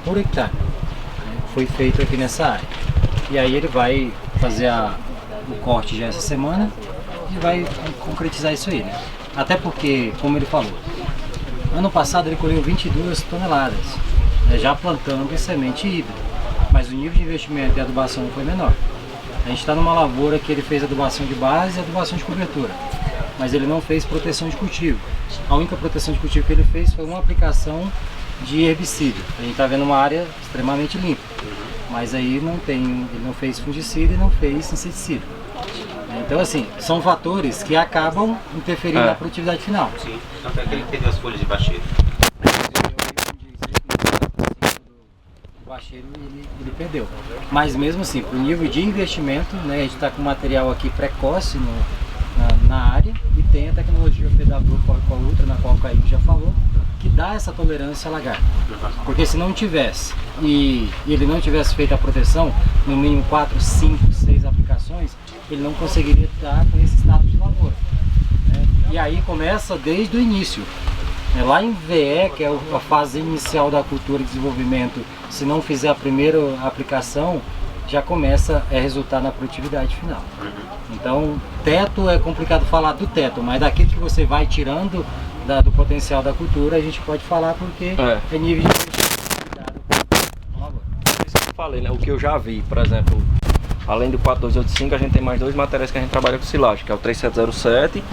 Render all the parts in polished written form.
por hectare. Foi feito aqui nessa área. E aí ele vai fazer o corte já essa semana e vai concretizar isso aí, né? Até porque, como ele falou, ano passado ele colheu 22 toneladas, né, já plantando semente híbrida, mas o nível de investimento e adubação foi menor. A gente está numa lavoura que ele fez adubação de base e adubação de cobertura, mas ele não fez proteção de cultivo. A única proteção de cultivo que ele fez foi uma aplicação de herbicida. A gente está vendo uma área extremamente limpa, mas aí ele não fez fungicida e não fez inseticida. Então assim, são fatores que acabam interferindo na produtividade final. Sim, tanto é que ele perdeu as folhas de bacheiro. O bacheiro ele perdeu. Mas mesmo assim, para o nível de investimento, né, a gente está com material aqui precoce na área e tem a tecnologia PW Corre Ultra, na qual o Kaique já falou, que dá essa tolerância à lagarta. Porque se não tivesse e ele não tivesse feito a proteção, no mínimo 4, 5, 6 aplicações, ele não conseguiria estar com esse estado de lavoura, né? E aí começa desde o início. Lá em VE, que é a fase inicial da cultura de desenvolvimento, se não fizer a primeira aplicação, já começa a resultar na produtividade final. Então, teto é complicado falar do teto, mas daquilo que você vai tirando do potencial da cultura, a gente pode falar porque é nível de investimento. Isso que eu falei, né? O que eu já vi, por exemplo, além do 4285, a gente tem mais dois materiais que a gente trabalha com silagem, que é o 3707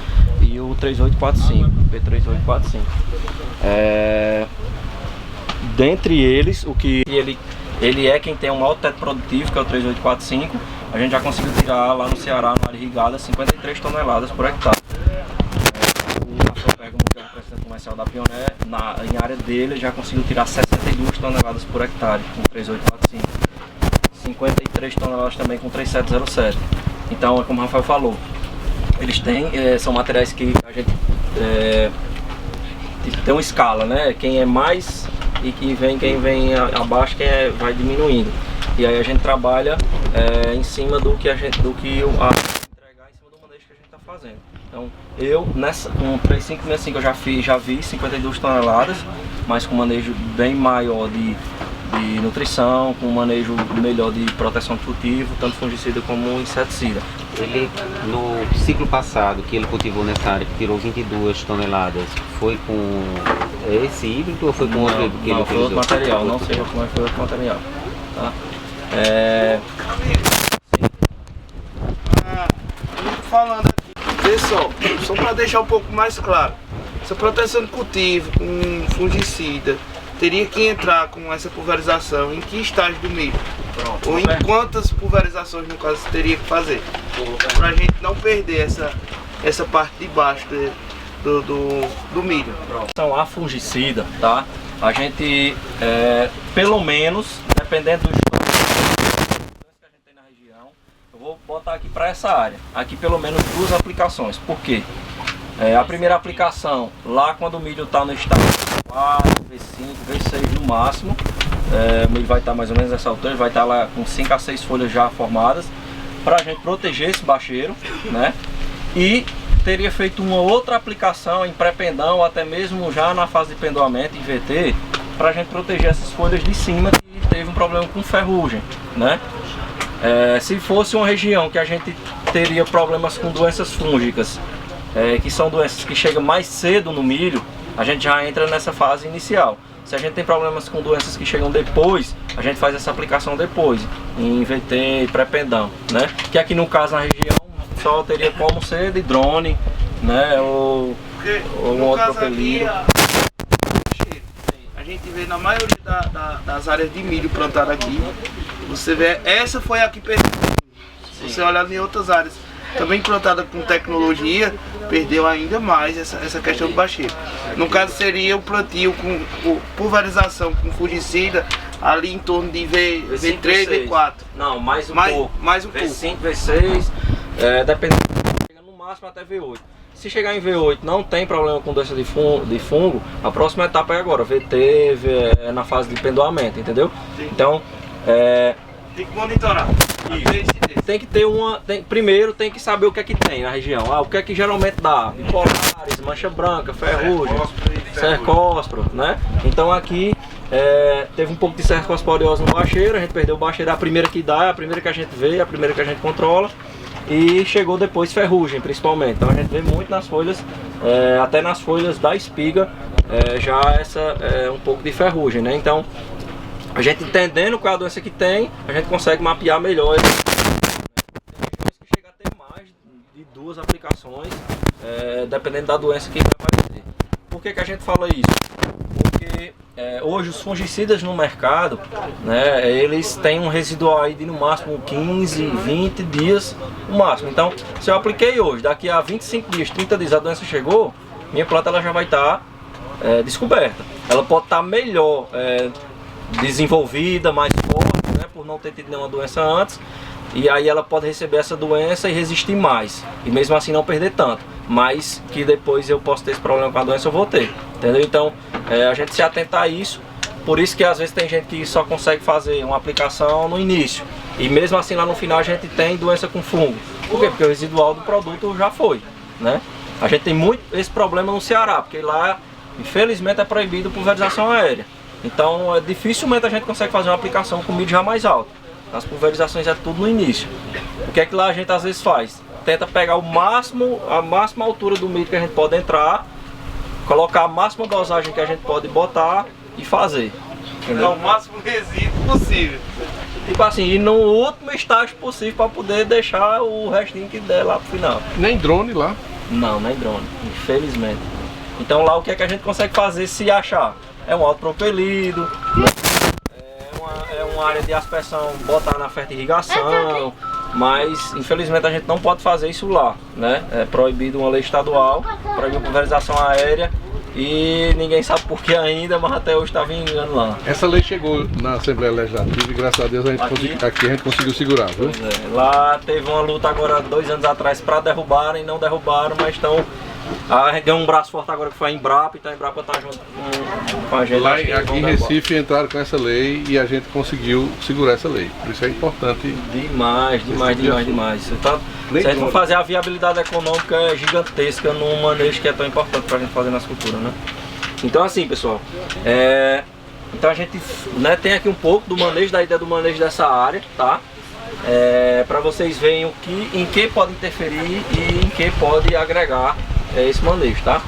e o 3845, P3845. Dentre eles, o que ele é quem tem um maior teto produtivo, que é o 3845, a gente já conseguiu tirar lá no Ceará, na área irrigada, 53 toneladas por hectare. O Rafael Pergamo, que é o representante comercial da Pioneer, em área dele já conseguiu tirar 62 toneladas por hectare com 3845. 53 toneladas também com 3707. Então, como o Rafael falou, eles têm, são materiais que a gente tem uma escala, né? Quem é mais e quem vem abaixo, vai diminuindo. E aí a gente trabalha em cima do que entregar em cima do manejo que a gente está fazendo. Então, eu com 3565 eu já vi 52 toneladas, mas com manejo bem maior de nutrição, com manejo melhor de proteção de cultivo, tanto fungicida como inseticida. Ele, no ciclo passado, que ele cultivou nessa área, que tirou 22 toneladas, foi com esse híbrido ou foi com outro híbrido que ele utilizou? Foi outro material, não sei como é que foi outro material. Tá? Falando aqui, pessoal, só para deixar um pouco mais claro, essa proteção de cultivo com fungicida teria que entrar com essa pulverização em que estágio do milho? Pronto, ou em quantas pulverizações, no caso, teria que fazer? Para a gente não perder essa parte de baixo do milho. São a fungicida, tá? A gente, pelo menos, dependendo dos que a gente tem na região, eu vou botar aqui para essa área. Aqui pelo menos 2 aplicações. Por quê? A primeira aplicação, lá quando o milho está no estado V4, V5, V6 no máximo, o milho vai estar mais ou menos nessa altura, ele vai estar lá com 5 a 6 folhas já formadas, para a gente proteger esse bacheiro, né? E teria feito uma outra aplicação em pré-pendão, ou até mesmo já na fase de pendoamento, em VT, para a gente proteger essas folhas de cima que teve um problema com ferrugem, né? Se fosse uma região que a gente teria problemas com doenças fúngicas, que são doenças que chegam mais cedo no milho, a gente já entra nessa fase inicial. Se a gente tem problemas com doenças que chegam depois, a gente faz essa aplicação depois, em VT e pré-pendão, né? Que aqui no caso na região só teria como ser de drone, né? Ou um outro propelídeo. A gente vê na maioria das áreas de milho plantadas aqui, você vê, essa foi a que perdeu. Se você olhar em outras áreas também plantada com tecnologia, perdeu ainda mais essa questão do bacheiro. No caso seria o plantio com pulverização com fungicida ali em torno de V3, V4. Não, mais um pouco. Mais um V5, V6, dependendo, chega no máximo até V8. Se chegar em V8 não tem problema com doença de fungo, a próxima etapa é agora, VT, na fase de pendoamento, entendeu? Sim. Então, tem que monitorar. Tem que ter primeiro tem que saber o que é que tem na região. O que é que geralmente dá? Bipolares, mancha branca, ferrugem, cercósporo, né? Então aqui teve um pouco de cercosporiose no bacheiro, a gente perdeu o bacheiro, a primeira que dá, a primeira que a gente vê, a primeira que a gente controla. E chegou depois ferrugem, principalmente. Então a gente vê muito nas folhas, até nas folhas da espiga, já um pouco de ferrugem, né? Então, a gente entendendo qual é a doença que tem, a gente consegue mapear melhor. Tem regiões que chega a ter mais de 2 aplicações, dependendo da doença que vai aparecer. Por que a gente fala isso? Porque hoje os fungicidas no mercado, né, eles têm um residual aí de no máximo 15, 20 dias no máximo. Então, se eu apliquei hoje, daqui a 25 dias, 30 dias a doença chegou, minha planta ela já vai estar descoberta. Ela pode estar melhor desenvolvida, mais forte, né, por não ter tido nenhuma doença antes. E aí ela pode receber essa doença e resistir mais. E mesmo assim não perder tanto. Mas que depois eu posso ter esse problema com a doença, eu vou ter. Entendeu? Então a gente se atenta a isso. Por isso que às vezes tem gente que só consegue fazer uma aplicação no início. E mesmo assim lá no final a gente tem doença com fungo. Por quê? Porque o residual do produto já foi, né? A gente tem muito esse problema no Ceará. Porque lá, infelizmente, é proibido pulverização aérea. Então dificilmente a gente consegue fazer uma aplicação com mídia já mais alta. As pulverizações é tudo no início. O que é que lá a gente às vezes faz? Tenta pegar a máxima altura do milho que a gente pode entrar, colocar a máxima dosagem que a gente pode botar e fazer. Entendeu? O máximo resíduo possível. Tipo assim, ir no último estágio possível para poder deixar o restinho que der lá pro final. Nem drone lá? Não, nem drone, infelizmente. Então lá o que é que a gente consegue fazer se achar? É um autopropelido, é uma área de aspersão, botar na fertirrigação, mas infelizmente a gente não pode fazer isso lá, né? É proibido uma lei estadual, proibido pulverização aérea e ninguém sabe por que ainda, mas até hoje está vingando lá. Essa lei chegou na Assembleia Legislativa e graças a Deus a gente aqui a gente conseguiu segurar, viu? Pois é. Lá teve uma luta agora 2 anos atrás para derrubarem, não derrubaram, mas estão... A gente deu um braço forte agora que foi a Embrapa, então a Embrapa está junto com a gente. Lá aqui em Recife entraram com essa lei e a gente conseguiu segurar essa lei. Por isso é importante. Demais. Se a gente for fazer a viabilidade econômica é gigantesca num manejo que é tão importante para a gente fazer nas culturas, né? Então assim, pessoal, então a gente, né, tem aqui um pouco do manejo, da ideia do manejo dessa área, tá? Para vocês verem em que pode interferir e em que pode agregar esse manejo, tá?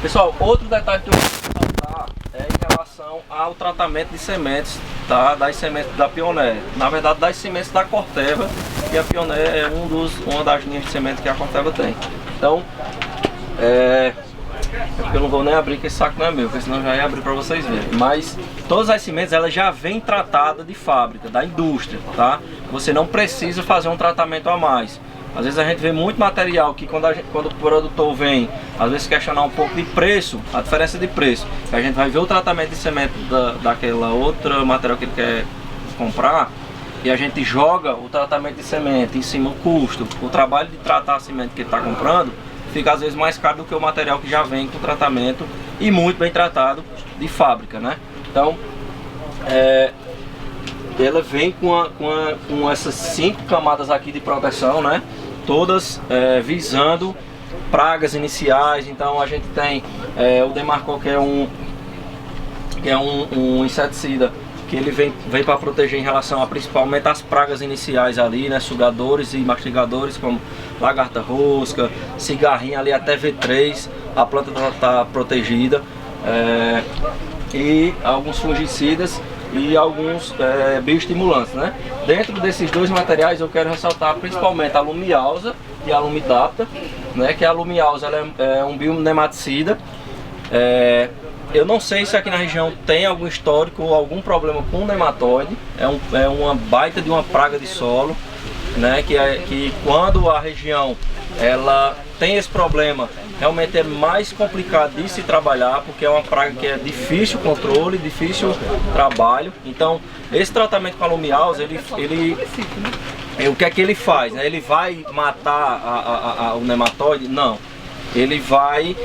Pessoal, outro detalhe que eu vou ressaltar é em relação ao tratamento de sementes, tá? Das sementes da Pioneer, na verdade das sementes da Corteva, que a Pioneer é uma das linhas de sementes que a Corteva tem. Então, eu não vou nem abrir, que esse saco não é meu, porque senão já ia abrir para vocês verem. Mas todas as sementes elas já vêm tratadas de fábrica, da indústria, tá? Você não precisa fazer um tratamento a mais. Às vezes a gente vê muito material que quando o produtor vem, às vezes questionar um pouco de preço, a diferença de preço, a gente vai ver o tratamento de semente daquela outra material que ele quer comprar e a gente joga o tratamento de semente em cima do custo, o trabalho de tratar a semente que ele está comprando, fica às vezes mais caro do que o material que já vem com tratamento e muito bem tratado de fábrica, né? Então, ela vem com essas 5 camadas aqui de proteção, né? Todas visando pragas iniciais. Então a gente tem o Demarco, que é um inseticida que ele vem para proteger em relação a principalmente as pragas iniciais ali, né? Sugadores e mastigadores como lagarta rosca, cigarrinha ali até V3, a planta está protegida, e alguns fungicidas e alguns bioestimulantes, né? Dentro desses 2 materiais eu quero ressaltar principalmente a Lumialza e a Lumidapta, né? Que a Lumialza ela é um bionematicida. Eu não sei se aqui na região tem algum histórico ou algum problema com nematóide. É uma baita de uma praga de solo, né? Que quando a região ela tem esse problema, realmente é mais complicado de se trabalhar, porque é uma praga que é difícil controle, difícil trabalho. Então esse tratamento com a Lumialza, o que é que ele faz, né? Ele vai matar o nematóide? Não. Ele vai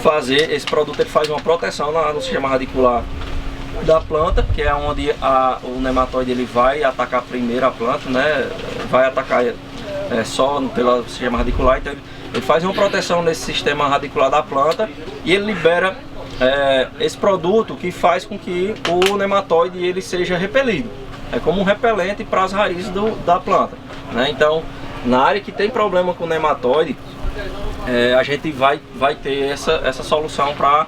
fazer, esse produto ele faz uma proteção no sistema radicular da planta, que é onde o nematóide ele vai atacar primeiro a planta, né? Vai atacar só pelo sistema radicular. Então ele faz uma proteção nesse sistema radicular da planta e ele libera esse produto que faz com que o nematóide ele seja repelido. É como um repelente para as raízes da planta, né? Então, na área que tem problema com nematóide, a gente vai ter essa solução para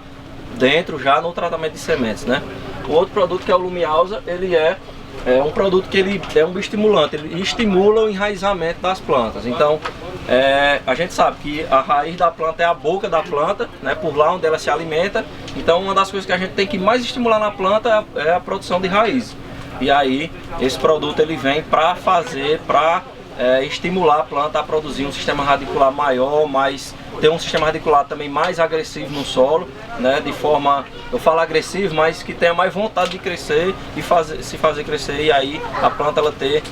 dentro já no tratamento de sementes, né? O outro produto, que é o Lumialza, ele é um produto que ele é um bioestimulante, ele estimula o enraizamento das plantas. Então, a gente sabe que a raiz da planta é a boca da planta, né? Por lá onde ela se alimenta. Então, uma das coisas que a gente tem que mais estimular na planta é a produção de raízes. E aí, esse produto ele vem para estimular a planta a produzir um sistema radicular maior, ter um sistema radicular também mais agressivo no solo, né? De forma, eu falo agressivo, mas que tenha mais vontade de crescer e se fazer crescer, e aí a planta ela ter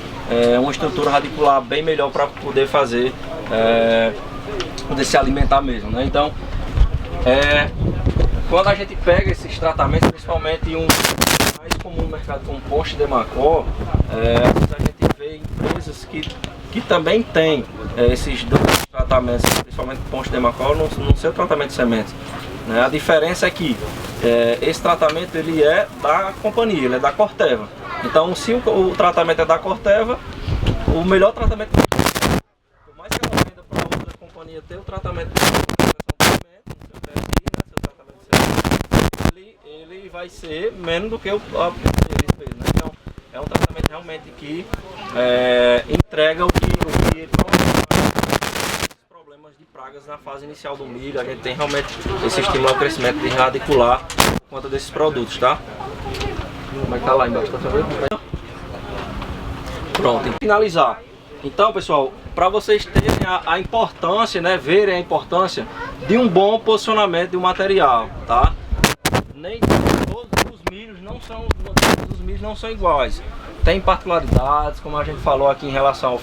uma estrutura radicular bem melhor para poder poder se alimentar mesmo, né? Então, quando a gente pega esses tratamentos, principalmente um mais comum no mercado como Ponche de Macó, a gente vê empresas que também têm esses dois tratamentos, principalmente Ponche de Macó, no seu tratamento de sementes, né? A diferença é que esse tratamento ele é da companhia, ele é da Corteva. Então, se o tratamento é da Corteva, o melhor tratamento, por mais que ela venda para outra companhia ter o tratamento de ele vai ser menos do que o deles, né? Então, é um tratamento realmente que entrega o que ele os problemas de pragas na fase inicial do milho. A gente tem realmente esse estímulo ao crescimento de radicular por conta desses produtos, tá? Como é que tá lá embaixo? Tá vendo? Pronto, e finalizar. Então, pessoal, para vocês terem a importância, né, verem a importância de um bom posicionamento do material, tá? Nem todos os milhos não são iguais. Tem particularidades, como a gente falou aqui, em relação à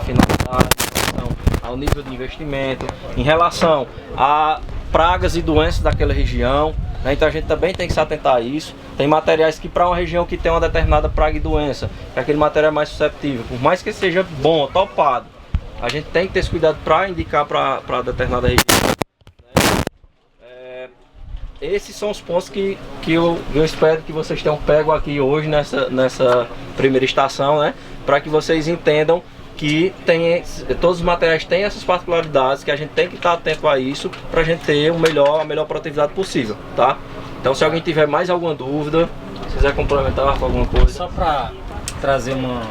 finalidade, em relação ao nível de investimento, em relação a pragas e doenças daquela região, né? Então a gente também tem que se atentar a isso. Tem materiais que para uma região que tem uma determinada praga e doença, que aquele material é mais susceptível, por mais que seja bom, topado, a gente tem que ter esse cuidado para indicar para determinada região. Esses são os pontos que eu espero que vocês tenham pego aqui hoje nessa primeira estação, né? Para que vocês entendam que todos os materiais têm essas particularidades, que a gente tem que estar atento a isso para a gente ter a melhor produtividade possível, tá? Então, se alguém tiver mais alguma dúvida, se quiser complementar com alguma coisa. Só para trazer um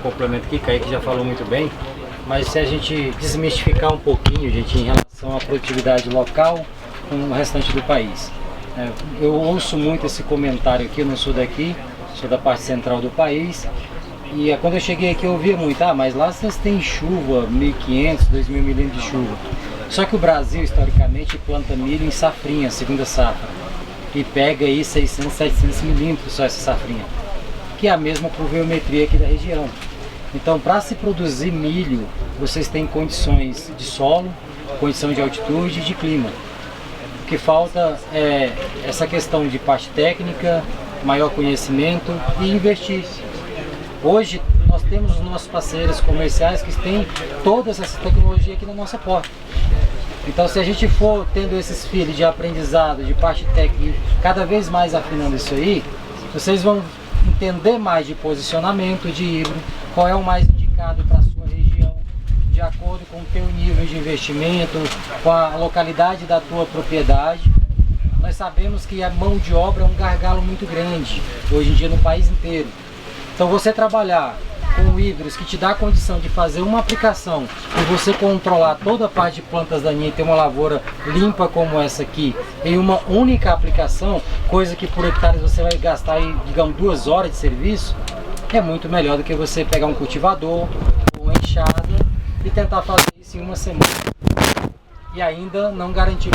complemento aqui, Kaique já falou muito bem, mas se a gente desmistificar um pouquinho, gente, em relação à produtividade local com o restante do país. Eu ouço muito esse comentário aqui, eu não sou daqui, sou da parte central do país, e quando eu cheguei aqui eu ouvia muito, mas lá vocês têm chuva, 1.500, 2.000 milímetros de chuva. Só que o Brasil, historicamente, planta milho em safrinha, segunda safra, e pega aí 600, 700 milímetros só essa safrinha, que é a mesma pluviometria aqui da região. Então, para se produzir milho, vocês têm condições de solo, condição de altitude e de clima. O que falta é essa questão de parte técnica, maior conhecimento e investir. Hoje nós temos os nossos parceiros comerciais que têm toda essa tecnologia aqui na nossa porta. Então, se a gente for tendo esses filhos de aprendizado, de parte técnica, cada vez mais afinando isso aí, vocês vão entender mais de posicionamento de híbrido, qual é o mais indicado para a sua região, de acordo com o teu nível de investimento, com a localidade da tua propriedade. Nós sabemos que a mão de obra é um gargalo muito grande, hoje em dia no país inteiro. Então você trabalhar com híbridos que te dá a condição de fazer uma aplicação e você controlar toda a parte de plantas daninhas e ter uma lavoura limpa como essa aqui em uma única aplicação, coisa que por hectare você vai gastar aí, digamos, 2 horas de serviço, é muito melhor do que você pegar um cultivador, uma enxada e tentar fazer isso em uma semana e ainda não garantir.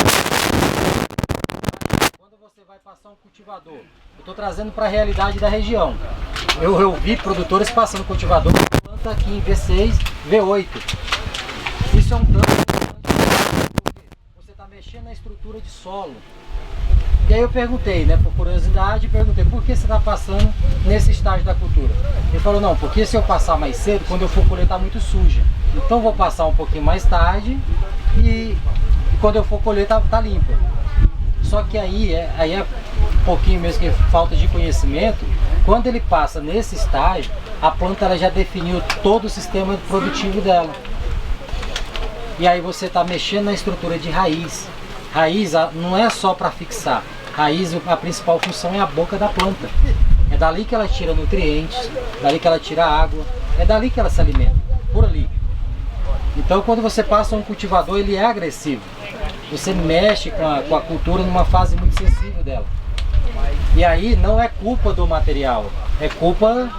Quando você vai passar um cultivador, eu estou trazendo para a realidade da região. Eu vi produtores passando cultivador com planta aqui em V6, V8. Isso é um tanto porque você está mexendo na estrutura de solo. E aí eu perguntei, né, por curiosidade, perguntei por que você está passando nesse estágio da cultura. Ele falou, não, porque se eu passar mais cedo, quando eu for colher está muito suja. Então eu vou passar um pouquinho mais tarde e quando eu for colher tá limpa. Só que aí é um pouquinho mesmo que falta de conhecimento. Quando ele passa nesse estágio, a planta ela já definiu todo o sistema produtivo dela. E aí você está mexendo na estrutura de raiz. Raiz não é só para fixar. Raiz, a principal função é a boca da planta. É dali que ela tira nutrientes, dali que ela tira água, é dali que ela se alimenta, por ali. Então quando você passa um cultivador, ele é agressivo. Você mexe com a cultura numa fase muito sensível dela. E aí não é culpa do material, é culpa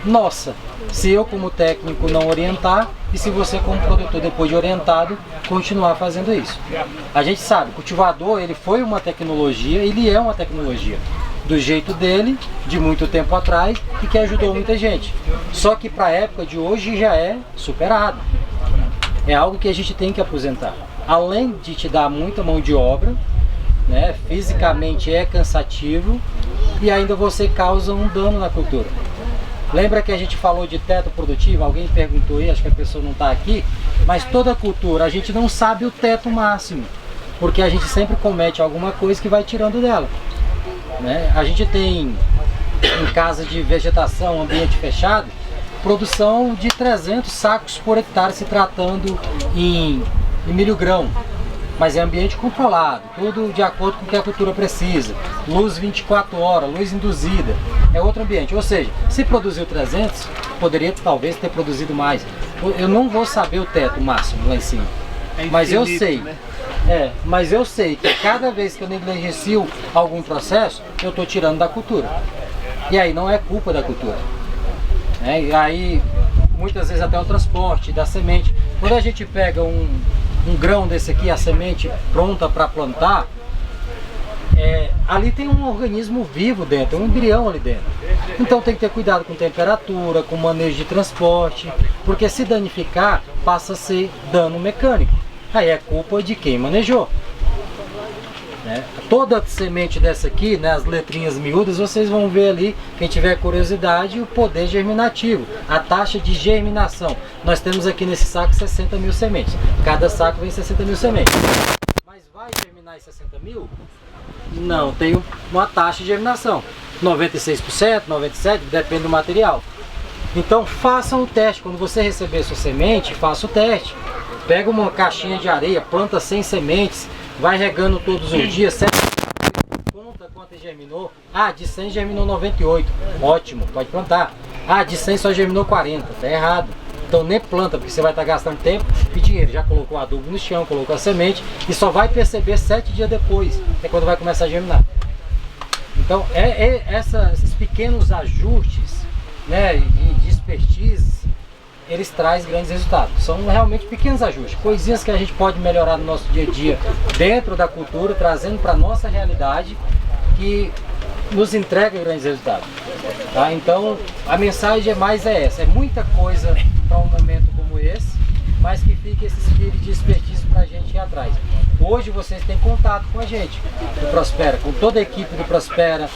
nossa. Se eu como técnico não orientar e se você como produtor depois de orientado continuar fazendo isso. A gente sabe, o cultivador ele foi uma tecnologia, ele é uma tecnologia do jeito dele, de muito tempo atrás e que ajudou muita gente. Só que para a época de hoje já é superado. É algo que a gente tem que aposentar. Além de te dar muita mão de obra, né, fisicamente é cansativo e ainda você causa um dano na cultura. Lembra que a gente falou de teto produtivo? Alguém perguntou aí, acho que a pessoa não está aqui, mas toda cultura a gente não sabe o teto máximo, porque a gente sempre comete alguma coisa que vai tirando dela. Né? A gente tem em casa de vegetação, ambiente fechado, produção de 300 sacos por hectare se tratando em milho grão. Mas é ambiente controlado, tudo de acordo com o que a cultura precisa. Luz 24 horas, luz induzida, é outro ambiente. Ou seja, se produziu 300, poderia talvez ter produzido mais. Eu não vou saber o teto máximo lá em cima, mas eu sei. Né? Mas eu sei que cada vez que eu negligencio algum processo, eu estou tirando da cultura. E aí não é culpa da cultura. E aí, muitas vezes até o transporte da semente. Quando a gente pega um grão desse aqui, a semente pronta para plantar, ali tem um organismo vivo dentro, um embrião ali dentro. Então tem que ter cuidado com temperatura, com manejo de transporte, porque se danificar, passa a ser dano mecânico. Aí é culpa de quem manejou. Toda semente dessa aqui, né, as letrinhas miúdas, vocês vão ver ali, quem tiver curiosidade, o poder germinativo, a taxa de germinação. Nós temos aqui nesse saco 60 mil sementes. Cada saco vem 60 mil sementes. Mas vai germinar em 60 mil? Não, tem uma taxa de germinação. 96%, 97%, depende do material. Então façam o teste. Quando você receber sua semente, faça o teste. Pega uma caixinha de areia, planta 100 sementes, vai regando todos os dias, conta quanto germinou. De 100 germinou 98, ótimo, pode plantar. De 100 só germinou 40, tá errado. Então nem planta, porque você vai estar gastando tempo e dinheiro. Já colocou adubo no chão, colocou a semente e só vai perceber 7 dias depois, é quando vai começar a germinar. Então esses pequenos ajustes, né, de expertise, eles trazem grandes resultados. São realmente pequenos ajustes, coisinhas que a gente pode melhorar no nosso dia a dia dentro da cultura, trazendo para a nossa realidade, que nos entrega grandes resultados. Tá? Então a mensagem é essa, é muita coisa para um momento como esse, mas que fica esse espírito de expertise para a gente ir atrás. Hoje vocês têm contato com a gente do Prospera, com toda a equipe do Prospera,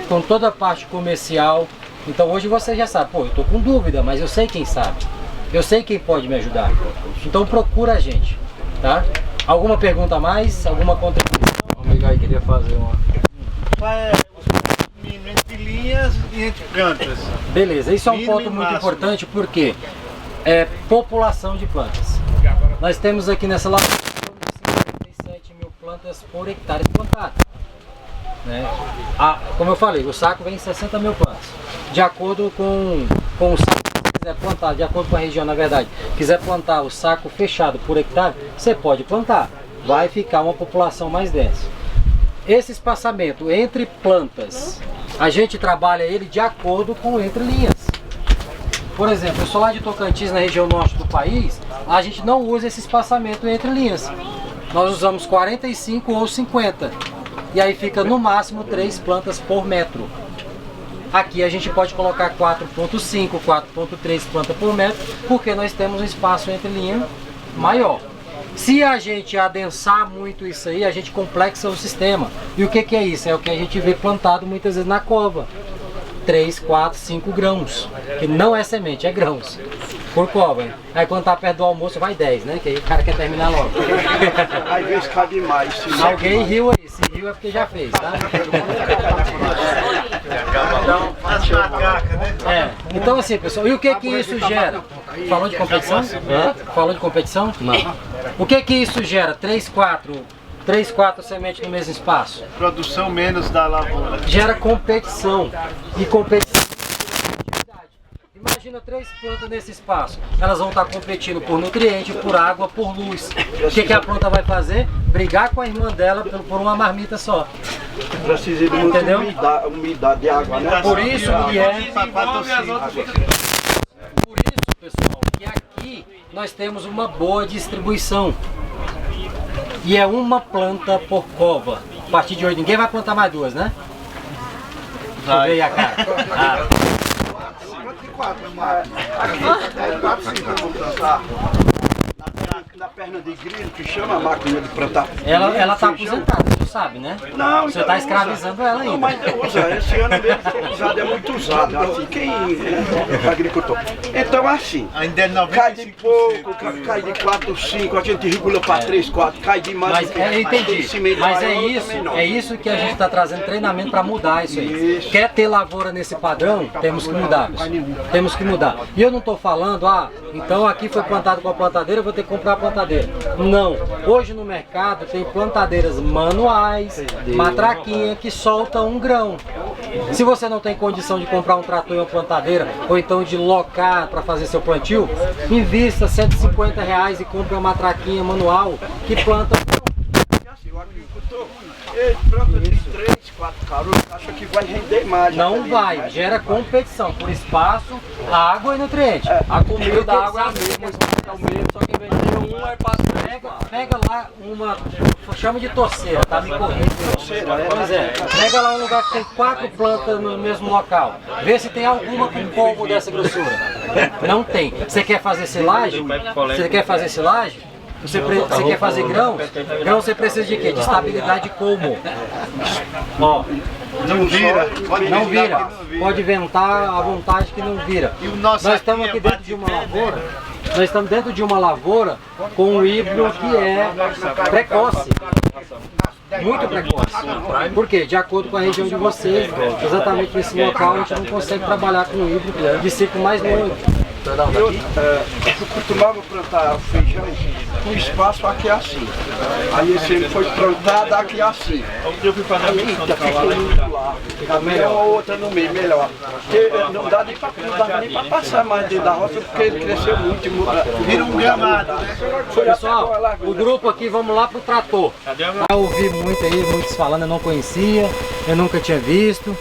com toda a parte comercial. Então hoje você já sabe, eu estou com dúvida, mas eu sei quem sabe. Eu sei quem pode me ajudar. Então procura a gente, tá? Alguma pergunta a mais? Alguma contribuição? O Miguel queria fazer uma... Entre linhas e entre plantas. Beleza, isso é um ponto muito importante, porque população de plantas. Nós temos aqui nessa lavoura 57 mil plantas por hectare plantadas. Como eu falei, o saco vem 60 mil plantas. De acordo com o saco que você quiser plantar, de acordo com a região, na verdade, quiser plantar o saco fechado por hectare, você pode plantar. Vai ficar uma população mais densa. Esse espaçamento entre plantas, a gente trabalha ele de acordo com entre linhas. Por exemplo, eu sou lá de Tocantins, na região norte do país, a gente não usa esse espaçamento entre linhas. Nós usamos 45 ou 50. E aí fica no máximo 3 plantas por metro. Aqui a gente pode colocar 4.5, 4.3 plantas por metro, porque nós temos um espaço entre linha maior. Se a gente adensar muito isso aí, a gente complexa o sistema. E o que é isso? É o que a gente vê plantado muitas vezes na cova. 3, 4, 5 grãos. Que não é semente, é grãos. Por cova. Aí quando tá perto do almoço vai 10, né? Que aí o cara quer terminar logo. Às vezes cabe mais. Alguém riu aí. se riu é porque já fez, tá? As macacas, né? Então assim, pessoal, e o que isso gera? Falou de competição? Falou de competição? Não. O que isso gera? 3, 4 sementes no mesmo espaço? Produção menos da lavoura. Gera competição. E competição. Imagina 3 plantas nesse espaço. Elas vão estar competindo por nutriente, por água, por luz. O que a planta vai fazer? Brigar com a irmã dela por uma marmita só. Precisa de muita Entendeu? umidade de água, né? Por isso que Por isso, pessoal, que aqui nós temos uma boa distribuição. E é uma planta por cova. A partir de hoje ninguém vai plantar mais 2, né? Deixa eu ver aí a cara. Na perna de grilo, que chama a máquina de plantar. Ela tá aposentada, tu sabe, né? Não, você tá escravizando ela ainda. Não, mas usa. Esse ano mesmo foi usado, é muito usado. Assim, quem é agricultor. Então, assim, ainda é 95%. cai de pouco, cai de 4, 5, a gente regula para 3, 4, cai de mais. Mas eu entendi. Mas é isso que a gente está trazendo treinamento para mudar isso aí. Isso. Quer ter lavoura nesse padrão? Temos que mudar. Temos que mudar. E eu não estou falando, então aqui foi plantado com a plantadeira, eu vou ter que comprar a plantadeira. Não. Hoje no mercado tem plantadeiras manuais, matraquinha, que soltam um grão. Se você não tem condição de comprar um trator e uma plantadeira, ou então de locar para fazer seu plantio, invista R$150 e compre uma matraquinha manual que planta. O agricultor, ele planta de 3, 4 caroços, acha que vai render mais. Não vai, gera competição por espaço, água e nutriente. A comida da água é a mesma, só que em vez de ter um, é passa. Pega lá uma, chama de torceira, tá me correndo. Pois é, pega lá um lugar que tem 4 plantas no mesmo local. Vê se tem alguma com polvo dessa grossura. Não tem. Você quer fazer silagem? Você quer fazer silagem? Você quer fazer grão? Grão você precisa de quê? De estabilidade como? Ó, Não vira. não vira. Pode ventar à vontade que não vira. E o nosso Nós estamos aqui dentro de uma lavoura. Nós estamos dentro de uma lavoura com um híbrido que é precoce. Muito precoce. Por quê? De acordo com a região de vocês, exatamente nesse local a gente não consegue trabalhar com um híbrido de ciclo mais longo. Eu costumava plantar feijão com espaço aqui assim. Aí esse ano foi plantado aqui assim. Eu fui fazer a Eita, ficou muito lá. A melhor ou outra no meio, melhor. Porque não dava nem para passar mais dentro da roça, porque ele cresceu muito. Vira um gramado, né? Pessoal, o grupo aqui, vamos lá pro trator. Eu ouvi muito aí, muitos falando, eu não conhecia, eu nunca tinha visto.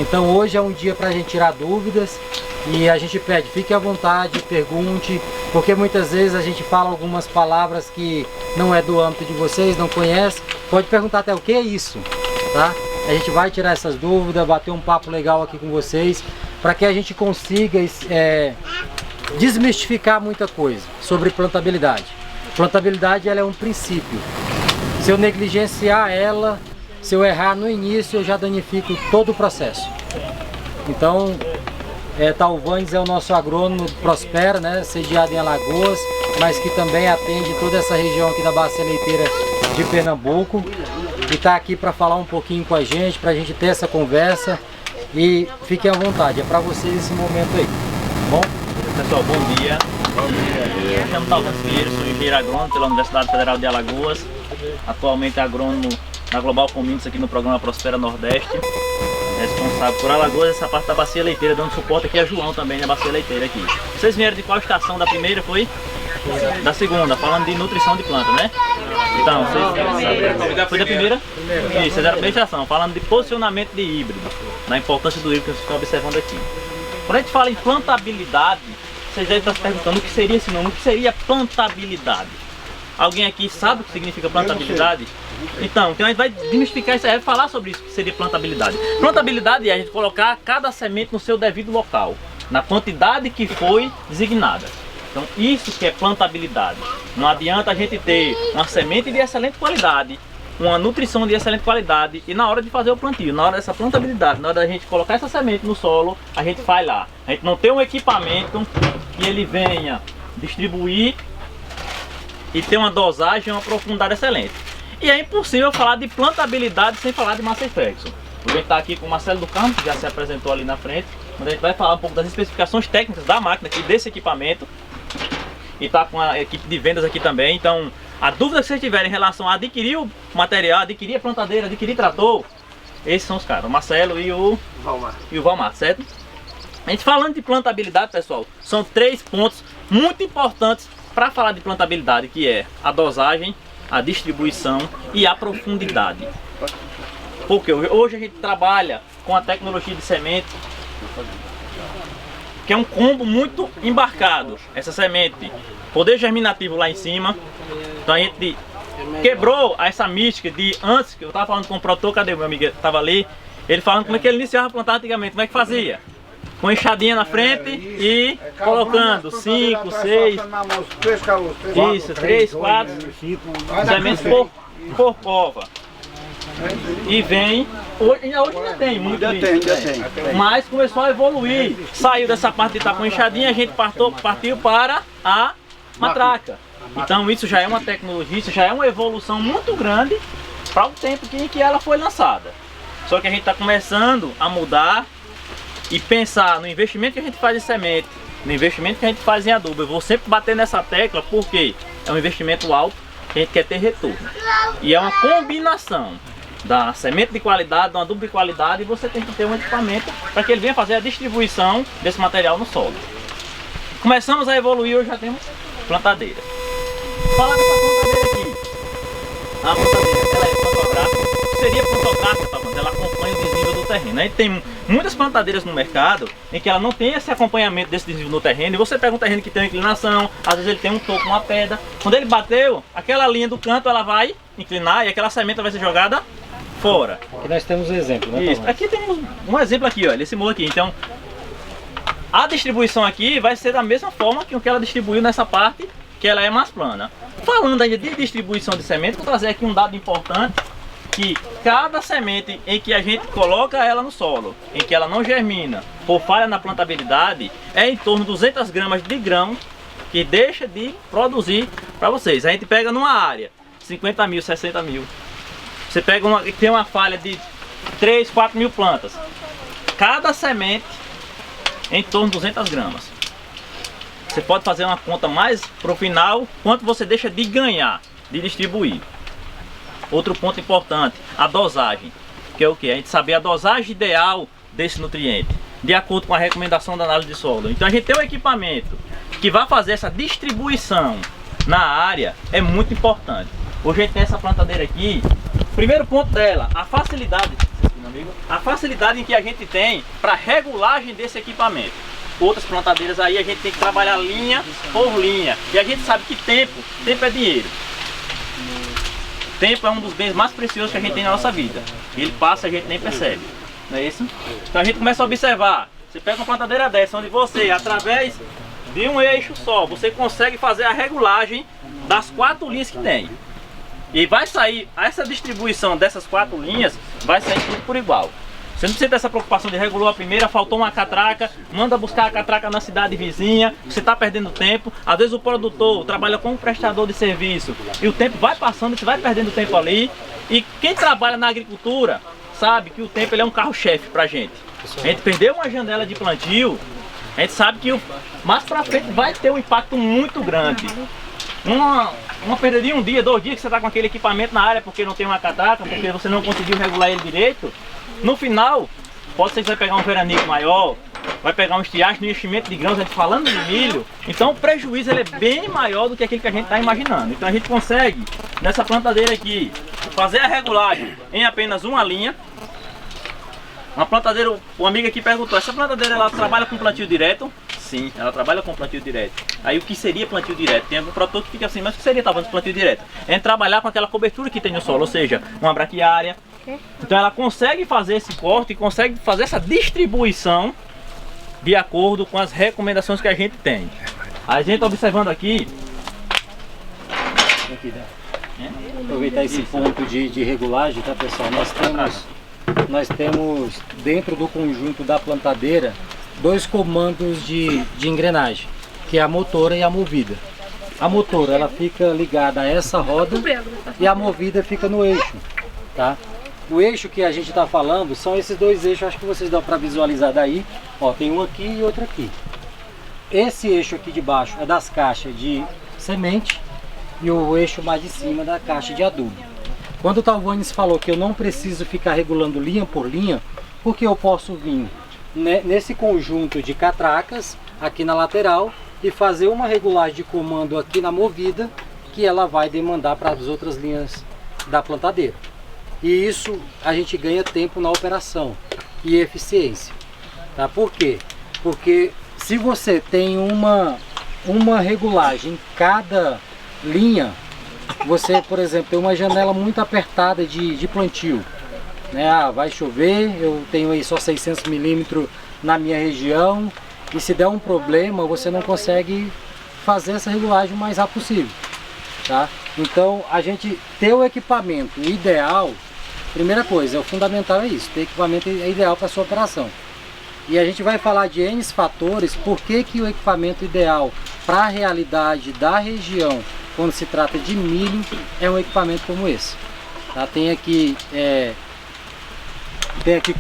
Então hoje é um dia pra gente tirar dúvidas. E a gente pede, fique à vontade, pergunte, porque muitas vezes a gente fala algumas palavras que não é do âmbito de vocês, não conhece. Pode perguntar até o que é isso, tá? A gente vai tirar essas dúvidas, bater um papo legal aqui com vocês, para que a gente consiga desmistificar muita coisa sobre plantabilidade. Plantabilidade ela é um princípio. Se eu negligenciar ela, se eu errar no início, eu já danifico todo o processo. Então, Talvanes é o nosso agrônomo Prospera, né, sediado em Alagoas, mas que também atende toda essa região aqui da Bacia Leiteira de Pernambuco. E está aqui para falar um pouquinho com a gente, para a gente ter essa conversa. E fiquem à vontade, é para vocês esse momento aí, tá bom? Pessoal, bom dia. Me chamo Talvanes Filho, sou engenheiro agrônomo pela Universidade Federal de Alagoas. Atualmente agrônomo na Global Communities aqui no programa Prospera Nordeste. Responsável por Alagoas, essa parte da Bacia Leiteira, dando suporte aqui a João também na Bacia Leiteira aqui. Vocês vieram de qual estação? Da primeira foi? Da segunda, falando de nutrição de planta, né? Então, vocês... Foi da primeira? Isso, vocês eram bem estação, falando de posicionamento de híbrido, na importância do híbrido que vocês estão observando aqui. Quando a gente fala em plantabilidade, vocês devem estar se perguntando o que seria esse nome, o que seria plantabilidade? Alguém aqui sabe o que significa plantabilidade? Então a gente vai desmistificar isso aí, vai falar sobre isso que seria plantabilidade. Plantabilidade é a gente colocar cada semente no seu devido local, na quantidade que foi designada. Então isso que é plantabilidade. Não adianta a gente ter uma semente de excelente qualidade, uma nutrição de excelente qualidade e na hora de fazer o plantio, na hora dessa plantabilidade, na hora da gente colocar essa semente no solo, a gente faz lá. A gente não tem um equipamento que ele venha distribuir e ter uma dosagem, uma profundidade excelente. E é impossível falar de plantabilidade sem falar de Massey Ferguson. A gente está aqui com o Marcelo do Carmo, que já se apresentou ali na frente, onde a gente vai falar um pouco das especificações técnicas da máquina aqui, desse equipamento. E está com a equipe de vendas aqui também. Então, a dúvida que vocês tiverem em relação a adquirir o material, adquirir a plantadeira, adquirir trator, esses são os caras, o Marcelo e o Valmar, certo? A gente falando de plantabilidade, pessoal, são 3 pontos muito importantes para falar de plantabilidade, que é a dosagem, a distribuição e a profundidade. Porque hoje a gente trabalha com a tecnologia de semente, que é um combo muito embarcado. Essa semente, poder germinativo lá em cima. Então a gente quebrou essa mística de antes, que eu estava falando com o produtor, cadê o meu amigo que estava ali? Ele falando como é que ele iniciava a plantar antigamente, como é que fazia? Com enxadinha na frente e colocando 5, 6, isso, 3, 4 sementes por cova. E vem, hoje ainda tem muito isso, mas começou a evoluir, saiu dessa parte de estar com enxadinha, a gente partiu para a matraca. Então isso já é uma tecnologia, isso já é uma evolução muito grande para o tempo em que ela foi lançada. Só que a gente está começando a mudar e pensar no investimento que a gente faz em semente, no investimento que a gente faz em adubo. Eu vou sempre bater nessa tecla porque é um investimento alto, que a gente quer ter retorno. E é uma combinação da semente de qualidade, do adubo de qualidade, e você tem que ter um equipamento para que ele venha fazer a distribuição desse material no solo. Começamos a evoluir, hoje já temos plantadeira. Falar dessa plantadeira aqui. A plantadeira, ela é plantográfica. Seria plantográfica, tá? Ela acompanha o desnível do terreno. A gente tem muitas plantadeiras no mercado em que ela não tem esse acompanhamento desse desnível do terreno. E você pega um terreno que tem uma inclinação, às vezes ele tem um toco, uma pedra. Quando ele bateu, aquela linha do canto ela vai inclinar e aquela semente vai ser jogada fora. Aqui nós temos um exemplo, né? Isso. Aqui temos um exemplo aqui, ó, esse morro aqui. Então, a distribuição aqui vai ser da mesma forma que o que ela distribuiu nessa parte, que ela é mais plana. Falando ainda de distribuição de semente, vou trazer aqui um dado importante, que cada semente em que a gente coloca ela no solo, em que ela não germina, por falha na plantabilidade, é em torno de 200 gramas de grão que deixa de produzir para vocês. A gente pega numa área, 50 mil, 60 mil. Você pega uma que tem uma falha de 3, 4 mil plantas. Cada semente em torno de 200 gramas. Você pode fazer uma conta mais pro final, quanto você deixa de ganhar, de distribuir. Outro ponto importante, a dosagem. Que é o que? A gente saber a dosagem ideal desse nutriente, de acordo com a recomendação da análise de solo. Então a gente tem um equipamento que vai fazer essa distribuição na área, é muito importante. Hoje a gente tem essa plantadeira aqui. Primeiro ponto dela, a facilidade em que a gente tem para regulagem desse equipamento. Outras plantadeiras aí a gente tem que trabalhar linha por linha. E a gente sabe que tempo é dinheiro. Tempo é um dos bens mais preciosos que a gente tem na nossa vida. Ele passa e a gente nem percebe. Não é isso? Então a gente começa a observar. Você pega uma plantadeira dessa, onde você, através de um eixo só, você consegue fazer a regulagem das 4 linhas que tem. E vai sair, essa distribuição dessas 4 linhas vai sair tudo por igual. Você não precisa ter essa preocupação de regular a primeira, faltou uma catraca, manda buscar a catraca na cidade vizinha, você está perdendo tempo. Às vezes o produtor trabalha com um prestador de serviço e o tempo vai passando, você vai perdendo tempo ali. E quem trabalha na agricultura sabe que o tempo ele é um carro-chefe pra gente. A gente perdeu uma janela de plantio, a gente sabe que mais pra frente vai ter um impacto muito grande. Uma perda de 1 dia, 2 dias que você está com aquele equipamento na área porque não tem uma catraca, porque você não conseguiu regular ele direito, no final, pode ser que você vai pegar um veranico maior, vai pegar um estiagem no enchimento de grãos, a gente falando de milho, então o prejuízo ele é bem maior do que aquele que a gente está imaginando. Então a gente consegue, nessa plantadeira aqui, fazer a regulagem em apenas uma linha. Uma plantadeira, o amigo aqui perguntou, essa plantadeira ela trabalha com plantio direto? Sim, ela trabalha com plantio direto. Aí o que seria plantio direto? Tem algum produtor que fica assim, mas o que seria talvez plantio direto? É trabalhar com aquela cobertura que tem no solo, ou seja, uma braquiária. Então ela consegue fazer esse corte e consegue fazer essa distribuição de acordo com as recomendações que a gente tem. A gente observando aqui... Aproveitar esse ponto de regulagem, tá pessoal? Nós temos dentro do conjunto da plantadeira 2 comandos de engrenagem, que é a motora e a movida. a motora ela fica ligada a essa roda e a movida fica no eixo, tá? O eixo que a gente está falando são esses dois eixos, acho que vocês dão para visualizar daí. Ó, tem um aqui e outro aqui. Esse eixo aqui de baixo é das caixas de semente e o eixo mais de cima da caixa de adubo. Quando o Talvanes falou que eu não preciso ficar regulando linha por linha, porque eu posso vir nesse conjunto de catracas aqui na lateral e fazer uma regulagem de comando aqui na movida que ela vai demandar para as outras linhas da plantadeira. E isso a gente ganha tempo na operação e eficiência, tá? Por quê? Porque se você tem uma regulagem em cada linha, você, por exemplo, tem uma janela muito apertada de plantio, né? Ah, vai chover, eu tenho aí só 600 milímetros na minha região e se der um problema você não consegue fazer essa regulagem o mais rápido possível, tá? Então a gente ter o equipamento ideal, primeira coisa, o fundamental é isso, ter equipamento é ideal para a sua operação. E a gente vai falar de N fatores, por que o equipamento ideal para a realidade da região, quando se trata de milho, é um equipamento como esse. Tá? Tem aqui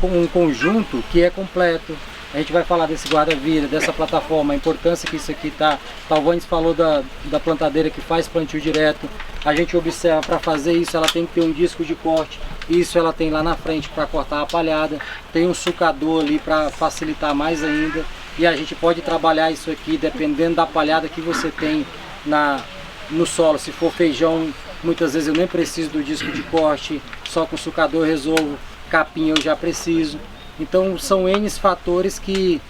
um conjunto que é completo. A gente vai falar desse guarda-vida, dessa plataforma, a importância que isso aqui tá. Talvanes falou da plantadeira que faz plantio direto. A gente observa, para fazer isso ela tem que ter um disco de corte. Isso ela tem lá na frente para cortar a palhada. Tem um sucador ali para facilitar mais ainda. E a gente pode trabalhar isso aqui dependendo da palhada que você tem no solo. Se for feijão, muitas vezes eu nem preciso do disco de corte, só com o sucador eu resolvo. Capim eu já preciso. Então são N fatores que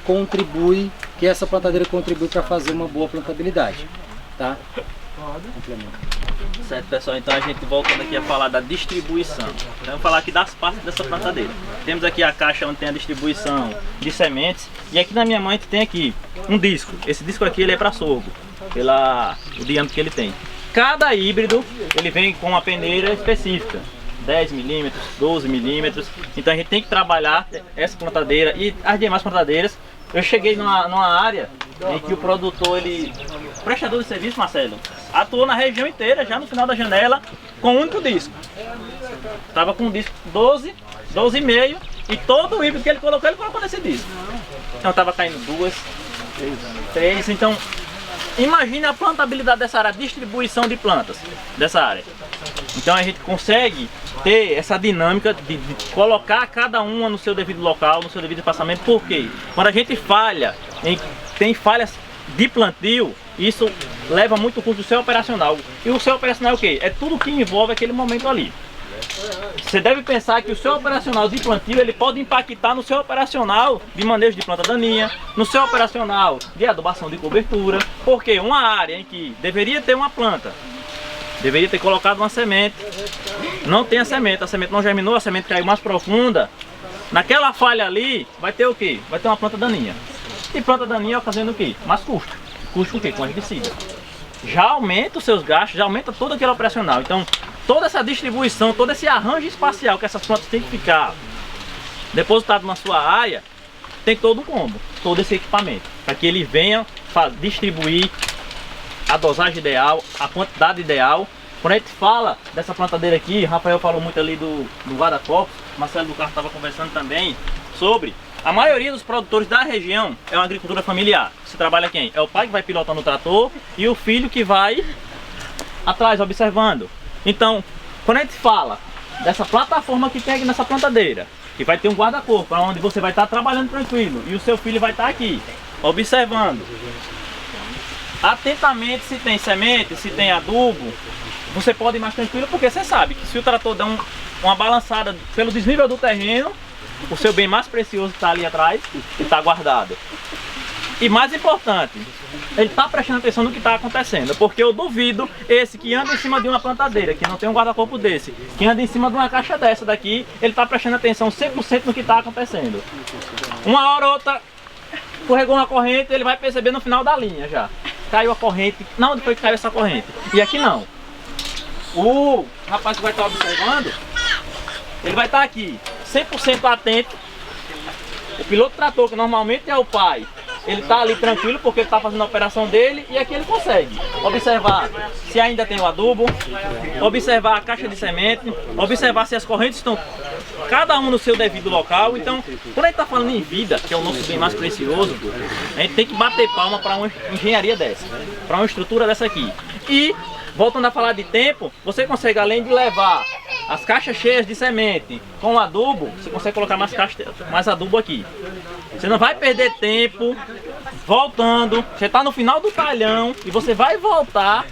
contribuem, que essa plantadeira contribui para fazer uma boa plantabilidade, tá? Certo, pessoal, então a gente voltando aqui a falar da distribuição. Então, vamos falar aqui das partes dessa plantadeira. Temos aqui a caixa onde tem a distribuição de sementes e aqui na minha mão a gente tem aqui um disco. Esse disco aqui ele é para sorgo, o diâmetro que ele tem. Cada híbrido ele vem com uma peneira específica. 10 milímetros, 12 milímetros. Então a gente tem que trabalhar essa plantadeira e as demais plantadeiras. Eu cheguei numa área em que o produtor, prestador de serviço, Marcelo, atuou na região inteira, já no final da janela, com um único disco. Estava com um disco 12,5 e todo o híbrido que ele colocou nesse disco. Então estava caindo 2, 3, então imagine a plantabilidade dessa área, a distribuição de plantas dessa área. Então a gente consegue ter essa dinâmica de colocar cada uma no seu devido local, no seu devido espaçamento. Por quê? Quando a gente tem falhas de plantio, isso leva muito custo do seu operacional. E o seu operacional é o quê? É tudo que envolve aquele momento ali. Você deve pensar que o seu operacional de plantio ele pode impactar no seu operacional de manejo de planta daninha, no seu operacional de adubação de cobertura, porque uma área em que deveria ter uma planta, deveria ter colocado uma semente, não tem a semente não germinou, a semente caiu mais profunda, naquela falha ali vai ter o quê? Vai ter uma planta daninha. E planta daninha fazendo o quê? Mais custo. Custo com o quê? Com herbicida. Já aumenta os seus gastos, já aumenta todo aquele operacional. Então, toda essa distribuição, todo esse arranjo espacial que essas plantas têm que ficar depositado na sua área, tem todo um combo, todo esse equipamento, para que ele venha distribuir a dosagem ideal, a quantidade ideal. Quando a gente fala dessa plantadeira aqui, Rafael falou muito ali do guarda-copos, Marcelo do Carro estava conversando também sobre. A maioria dos produtores da região é uma agricultura familiar. Você trabalha quem? É o pai que vai pilotando o trator e o filho que vai atrás observando. Então, quando a gente fala dessa plataforma que tem aqui nessa plantadeira, que vai ter um guarda-corpo, onde você vai estar trabalhando tranquilo e o seu filho vai estar aqui, observando atentamente se tem semente, se tem adubo, você pode ir mais tranquilo, porque você sabe que se o trator der uma balançada pelo desnível do terreno, o seu bem mais precioso está ali atrás e está guardado. E mais importante, ele está prestando atenção no que está acontecendo, porque eu duvido esse que anda em cima de uma plantadeira, que não tem um guarda-corpo desse, que anda em cima de uma caixa dessa daqui, ele está prestando atenção 100% no que está acontecendo. Uma hora ou outra, escorregou uma corrente, ele vai perceber no final da linha já. Caiu a corrente, não, onde foi que caiu essa corrente? E aqui não. O rapaz que vai estar observando, ele vai estar aqui 100% atento. O piloto trator, que normalmente é o pai, ele tá ali tranquilo porque ele tá fazendo a operação dele e aqui ele consegue observar se ainda tem o adubo, observar a caixa de semente, observar se as correntes estão cada um no seu devido local. Então, quando a gente tá falando em vida, que é o nosso bem mais precioso, a gente tem que bater palma para uma engenharia dessa, para uma estrutura dessa aqui. E voltando a falar de tempo, você consegue, além de levar as caixas cheias de semente com adubo, você consegue colocar mais adubo aqui. Você não vai perder tempo voltando, você está no final do talhão e você vai voltar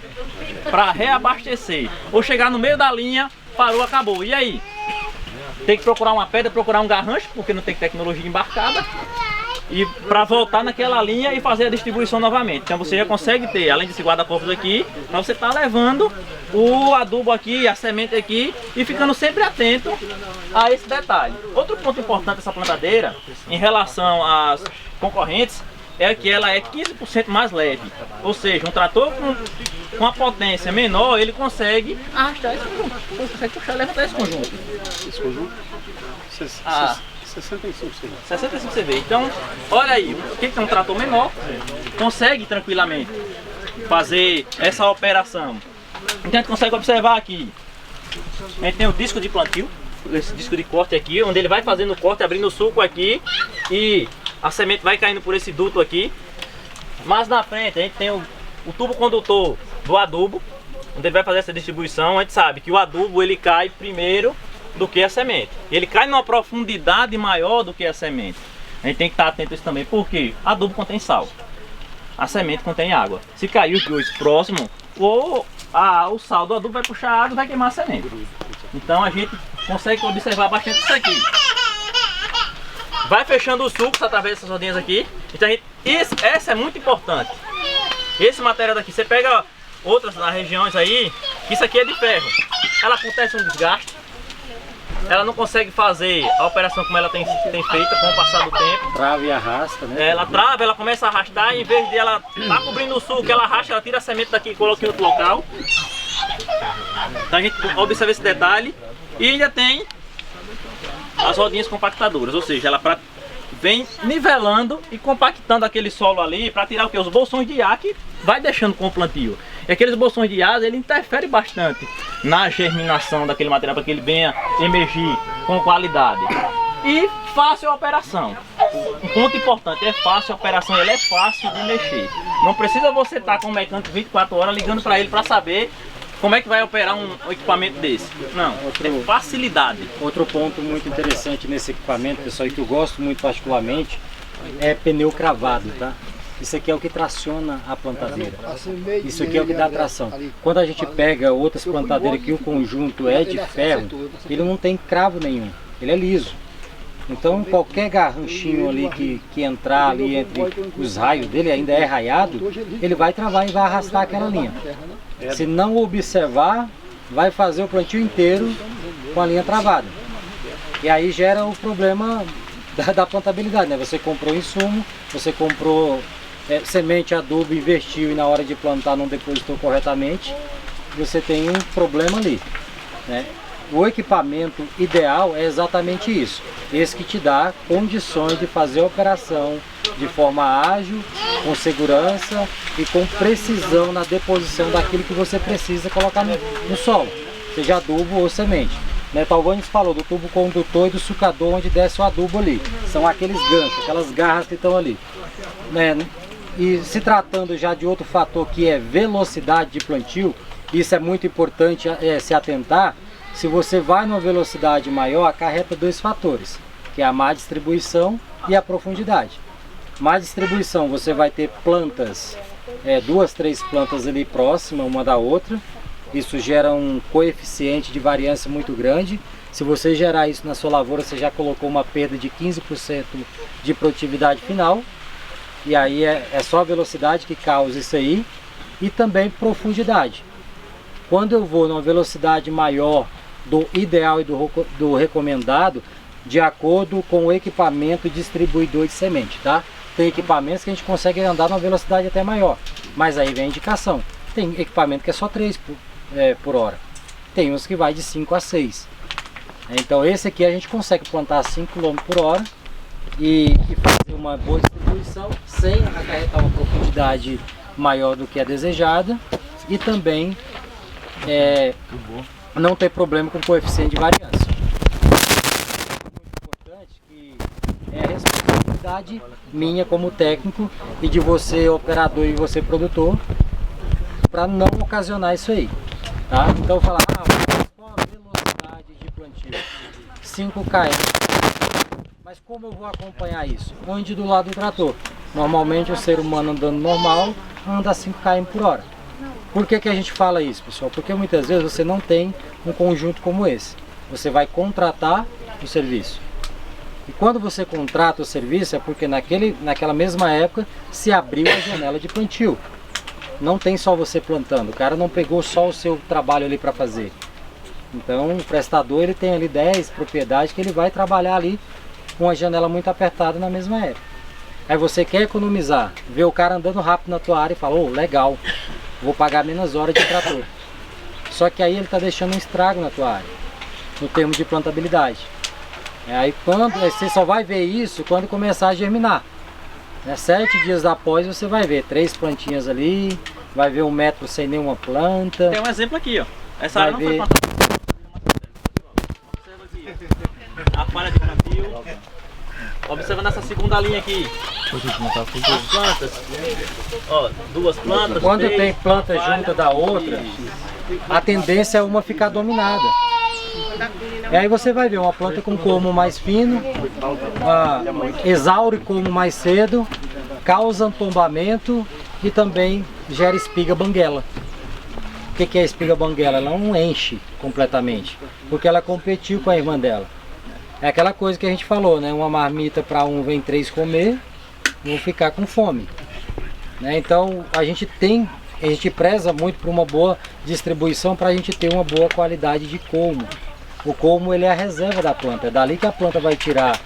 para reabastecer. Ou chegar no meio da linha, parou, acabou. E aí? Tem que procurar uma pedra, procurar um garrancho, porque não tem tecnologia embarcada. E para voltar naquela linha e fazer a distribuição novamente. Então você já consegue ter, além desse guarda-corpos aqui, você está levando o adubo aqui, a semente aqui e ficando sempre atento a esse detalhe. Outro ponto importante dessa plantadeira, em relação às concorrentes, é que ela é 15% mais leve. Ou seja, um trator com uma potência menor, ele consegue arrastar esse conjunto. Ele consegue puxar e levantar esse conjunto. Esse conjunto? 65 CV. 65 CV. Então, olha aí, quem tem um trator menor consegue tranquilamente fazer essa operação. Então a gente consegue observar aqui, a gente tem o disco de plantio, esse disco de corte aqui, onde ele vai fazendo o corte, abrindo o suco aqui e a semente vai caindo por esse duto aqui. Mas na frente a gente tem o tubo condutor do adubo, onde ele vai fazer essa distribuição. A gente sabe que o adubo ele cai primeiro do que a semente. Ele cai numa profundidade maior do que a semente. A gente tem que estar atento a isso também, porque adubo contém sal, a semente contém água. Se cair os dois próximos, o sal do adubo vai puxar a água e vai queimar a semente. Então a gente consegue observar bastante isso aqui. Vai fechando os sucos através dessas rodinhas aqui. Então essa é muito importante. Esse material daqui, você pega outras nas regiões aí, que isso aqui é de ferro. Ela acontece um desgaste. Ela não consegue fazer a operação como ela tem feito com o passar do tempo. Trava e arrasta, né? Ela trava, ela começa a arrastar, e em vez de ela tá cobrindo o suco, ela arrasta, ela tira a semente daqui e coloca em outro local. Então a gente observa esse detalhe. E ainda tem as rodinhas compactadoras, ou seja, ela vem nivelando e compactando aquele solo ali para tirar o que? Os bolsões de ar que vai deixando com o plantio. E aqueles bolsões de ar, ele interfere bastante na germinação daquele material para que ele venha emergir com qualidade. E fácil a operação. Um ponto importante, é fácil a operação, ele é fácil de mexer. Não precisa você estar com o mecânico 24 horas ligando para ele para saber como é que vai operar um equipamento desse. Não, é facilidade. Outro ponto muito interessante nesse equipamento, pessoal, e que eu gosto muito particularmente, é pneu cravado, tá? Isso aqui é o que traciona a plantadeira. Isso aqui é o que dá tração. Quando a gente pega outras plantadeiras que o conjunto é de ferro, ele não tem cravo nenhum, ele é liso. Então qualquer garranchinho ali que entrar ali entre os raios dele, ainda é raiado, ele vai travar e vai arrastar aquela linha. Se não observar, vai fazer o plantio inteiro com a linha travada. E aí gera o problema da plantabilidade, né? Você comprou insumo, você comprou semente, adubo, investiu e na hora de plantar não depositou corretamente, você tem um problema ali, né? O equipamento ideal é exatamente isso, esse que te dá condições de fazer a operação de forma ágil, com segurança e com precisão na deposição daquilo que você precisa colocar no solo, seja adubo ou semente. Né, Talvanes falou do tubo condutor e do sucador onde desce o adubo ali, são aqueles ganchos, aquelas garras que estão ali, né? E se tratando já de outro fator que é velocidade de plantio, isso é muito importante se atentar. Se você vai numa velocidade maior, acarreta dois fatores, que é a má distribuição e a profundidade. Má distribuição, você vai ter plantas, 2, 3 plantas ali próximas uma da outra. Isso gera um coeficiente de variância muito grande. Se você gerar isso na sua lavoura, você já colocou uma perda de 15% de produtividade final. E aí é só a velocidade que causa isso aí. E também profundidade. Quando eu vou numa velocidade maior do ideal e do recomendado, de acordo com o equipamento distribuidor de semente, tá? Tem equipamentos que a gente consegue andar numa velocidade até maior, mas aí vem a indicação. Tem equipamento que é só 3 por hora, tem uns que vai de 5 a 6. Então esse aqui a gente consegue plantar 5 km por hora e fazer uma boa distribuição, sem acarretar uma profundidade maior do que é desejada e também não ter problema com o coeficiente de variância. Muito importante que é a responsabilidade minha como técnico e de você operador e você produtor para não ocasionar isso aí, tá? Então falar, qual a velocidade de plantio? 5 km. Mas como eu vou acompanhar isso? Ande do lado do trator. Normalmente o ser humano andando normal anda a 5 km por hora. Por que a gente fala isso, pessoal? Porque muitas vezes você não tem um conjunto como esse. Você vai contratar o serviço. E quando você contrata o serviço é porque naquela mesma época se abriu a janela de plantio. Não tem só você plantando, o cara não pegou só o seu trabalho ali para fazer. Então o prestador ele tem ali 10 propriedades que ele vai trabalhar ali com a janela muito apertada na mesma época. Aí você quer economizar, vê o cara andando rápido na tua área e fala, legal, vou pagar menos horas de trator. Só que aí ele está deixando um estrago na tua área, no termo de plantabilidade. Aí você só vai ver isso quando começar a germinar. 7 dias após você vai ver 3 plantinhas ali, vai ver 1 metro sem nenhuma planta. Tem um exemplo aqui, ó. Essa área não foi plantada. Observa aqui. A falha de plantio. Observa nessa segunda linha aqui. As plantas. Ó, 2 plantas. Quando 3, tem planta junta da outra, a tendência é uma ficar dominada. E aí você vai ver uma planta com colmo mais fino, exaure colmo mais cedo, causa tombamento e também gera espiga banguela. O que é a espiga banguela? Ela não enche completamente, porque ela competiu com a irmã dela. É aquela coisa que a gente falou, né? Uma marmita para um vem 3 comer, vão ficar com fome. Né? Então a gente preza muito por uma boa distribuição para a gente ter uma boa qualidade de colmo. O colmo ele é a reserva da planta, é dali que a planta vai tirar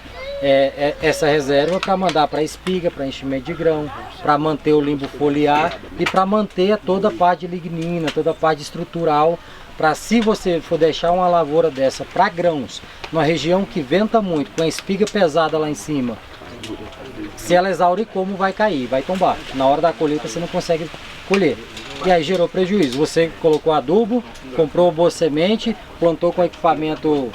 essa reserva para mandar para a espiga, para enchimento de grão, para manter o limbo foliar e para manter toda a parte de lignina, toda a parte estrutural, para se você for deixar uma lavoura dessa para grãos, numa região que venta muito, com a espiga pesada lá em cima, se ela exaurir como vai cair, vai tombar. Na hora da colheita você não consegue colher. E aí gerou prejuízo. Você colocou adubo, comprou boa semente, plantou com equipamento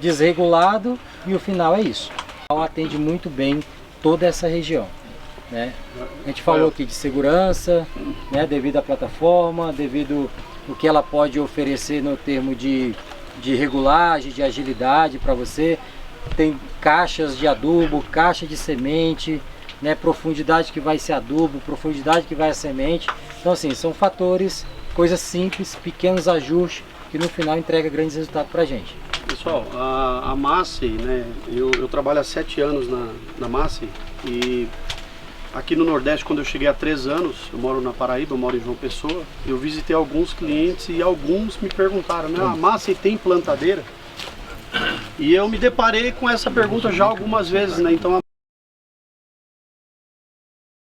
desregulado e o final é isso. Então atende muito bem toda essa região. Né? A gente falou aqui de segurança, né, devido à plataforma, devido o que ela pode oferecer no termo de regulagem, de agilidade para você. Tem caixas de adubo, caixa de semente, né, profundidade que vai ser adubo, profundidade que vai a semente. Então assim, são fatores, coisas simples, pequenos ajustes que no final entrega grandes resultados para a gente. Pessoal, a Massey, né, eu trabalho há 7 anos na Massey e aqui no Nordeste, quando eu cheguei há 3 anos, eu moro na Paraíba, eu moro em João Pessoa, eu visitei alguns clientes e alguns me perguntaram, né, a Massey tem plantadeira? E eu me deparei com essa pergunta já algumas vezes, né? Então